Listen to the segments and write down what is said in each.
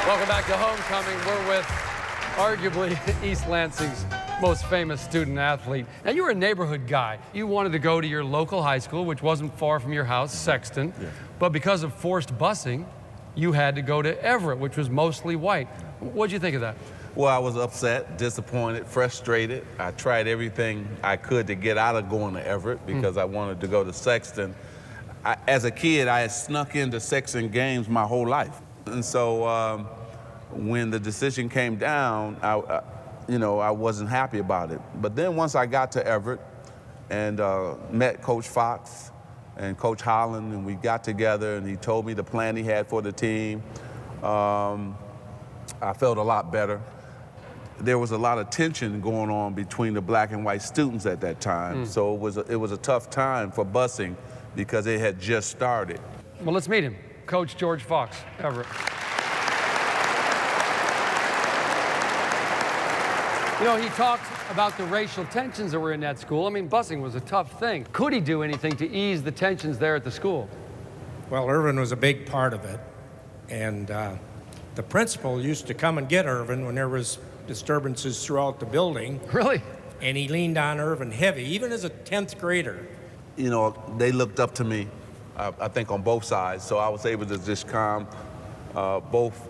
Welcome back to Homecoming. We're with arguably East Lansing's most famous student athlete. Now, you were a neighborhood guy. You wanted to go to your local high school, which wasn't far from your house, Sexton. Yeah. But because of forced busing, you had to go to Everett, which was mostly white. What'd you think of that? Well, I was upset, disappointed, frustrated. I tried everything I could to get out of going to Everett because I wanted to go to Sexton. As a kid, I had snuck into Sexton games my whole life. And so when the decision came down, I wasn't happy about it. But then once I got to Everett and met Coach Fox and Coach Holland, and we got together, and he told me the plan he had for the team, I felt a lot better. There was a lot of tension going on between the black and white students at that time. So it was a tough time for busing because it had just started. Well, let's meet him. Coach George Fox, Everett. You know, he talked about the racial tensions that were in that school. I mean, busing was a tough thing. Could he do anything to ease the tensions there at the school? Well, Irvin was a big part of it. And the principal used to come and get Irvin when there was disturbances throughout the building. Really? And he leaned on Irvin heavy, even as a 10th grader. You know, they looked up to me, I think on both sides, so I was able to just calm both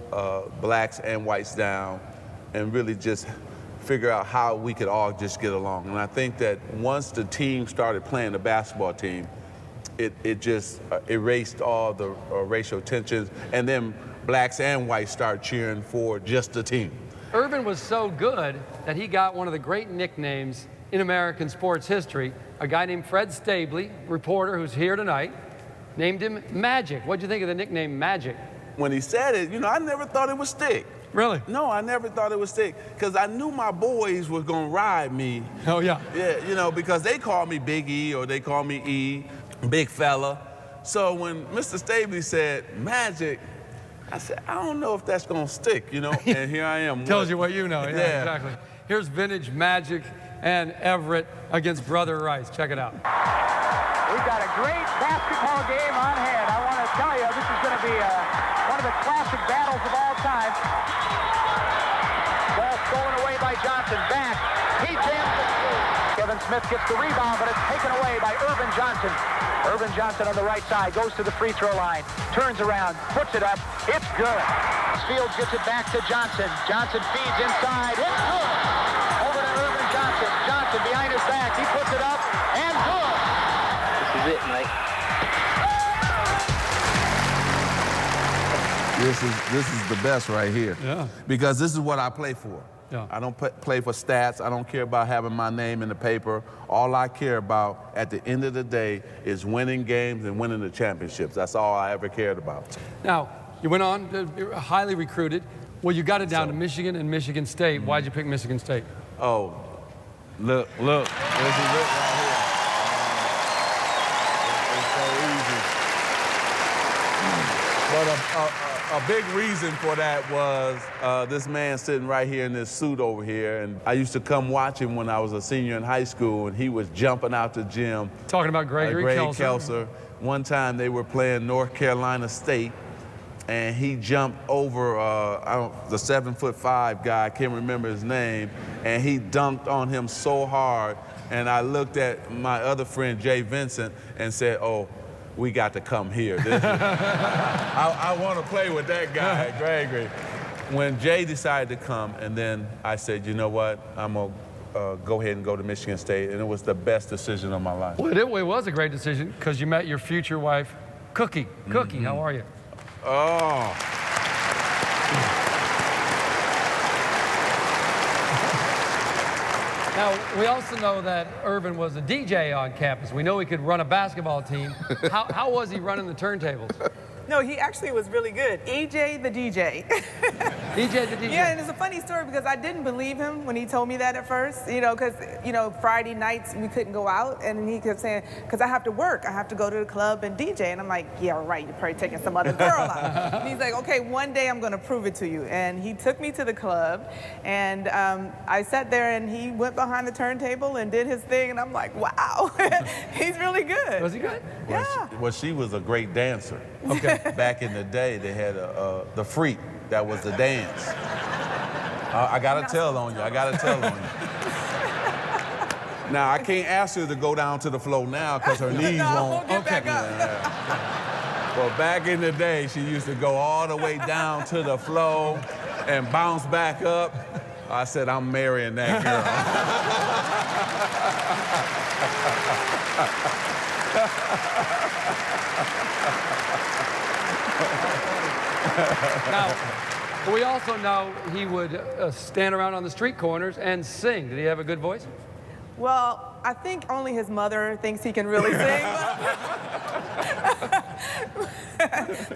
blacks and whites down and really just figure out how we could all just get along. And I think that once the team started playing, the basketball team, it just erased all the racial tensions, and then blacks and whites started cheering for just the team. Irvin was so good that he got one of the great nicknames in American sports history. A guy named Fred Stabley, reporter who's here tonight, named him Magic. What'd you think of the nickname Magic? When he said it, you know, I never thought it would stick. Really? No, I never thought it would stick, because I knew my boys were gonna ride me. Oh, yeah. Yeah, you know, because they call me Big E or they call me E, big fella. So when Mr. Stabley said Magic, I said, I don't know if that's gonna stick, you know, and here I am. Tells you what you know, yeah, exactly. Here's vintage Magic and Everett against Brother Rice. Check it out. We've got a great basketball game on hand. I want to tell you, this is going to be one of the classic battles of all time. Ball stolen away by Johnson. Back. He jams it through. Kevin Smith gets the rebound, but it's taken away by Irvin Johnson. Irvin Johnson on the right side goes to the free throw line, turns around, puts it up. It's good. Fields gets it back to Johnson. Johnson feeds inside. It's good. Over to Irvin Johnson. Johnson behind his back. He puts it up and good. This is it, Mike. This is the best right here. Yeah. Because this is what I play for. Yeah. I don't play for stats. I don't care about having my name in the paper. All I care about at the end of the day is winning games and winning the championships. That's all I ever cared about. Now, you went on, you're highly recruited. Well, you got it down to Michigan and Michigan State. Why'd you pick Michigan State? Oh, look. This is it right here. It's so easy. But a big reason for that was this man sitting right here in this suit over here. And I used to come watch him when I was a senior in high school, and he was jumping out the gym. Talking about Gregory Kelser. One time they were playing North Carolina State, and he jumped over the 7'5" guy, I can't remember his name, and he dunked on him so hard. And I looked at my other friend, Jay Vincent, and said, oh, we got to come here. I want to play with that guy, Gregory. When Jay decided to come, and then I said, you know what, I'm going to go ahead and go to Michigan State, and it was the best decision of my life. Well, it was a great decision because you met your future wife, Cookie. Cookie, how are you? Oh. Now, we also know that Irvin was a DJ on campus. We know he could run a basketball team. How was he running the turntables? No, he actually was really good. EJ the DJ. EJ the DJ? Yeah, and it's a funny story because I didn't believe him when he told me that at first, you know, because, you know, Friday nights we couldn't go out, and he kept saying, because I have to work, I have to go to the club and DJ. And I'm like, yeah, right, you're probably taking some other girl out. And he's like, okay, one day I'm going to prove it to you. And he took me to the club, and I sat there, and he went behind the turntable and did his thing, and I'm like, wow, he's really good. Was he good? Yeah. Well, she was a great dancer. Okay. back in the day, they had the freak. That was the dance. I gotta tell on you. I gotta tell on you. Now, I can't ask her to go down to the floor now because her knees won't. Get back up. Well, back in the day, she used to go all the way down to the floor and bounce back up. I said, I'm marrying that girl. Now, we also know he would stand around on the street corners and sing. Did he have a good voice? Well, I think only his mother thinks he can really sing.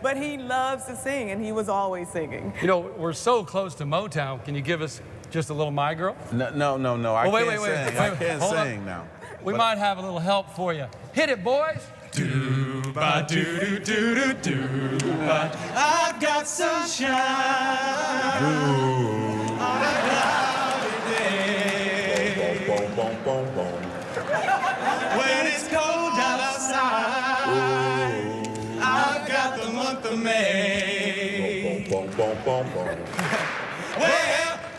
But he loves to sing, and he was always singing. You know, we're so close to Motown. Can you give us just a little My Girl? No. I can't sing. I can't sing now. We might have a little help for you. Hit it, boys. Do-ba-do-do-do-do-ba. I've got sunshine on a cloudy day. When it's cold outside, I've got the month of May. Well,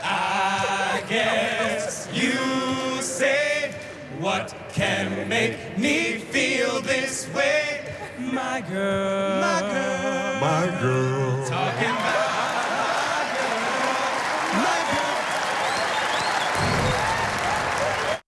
I guess you say, what can make me feel this way? My girl, my girl, my girl.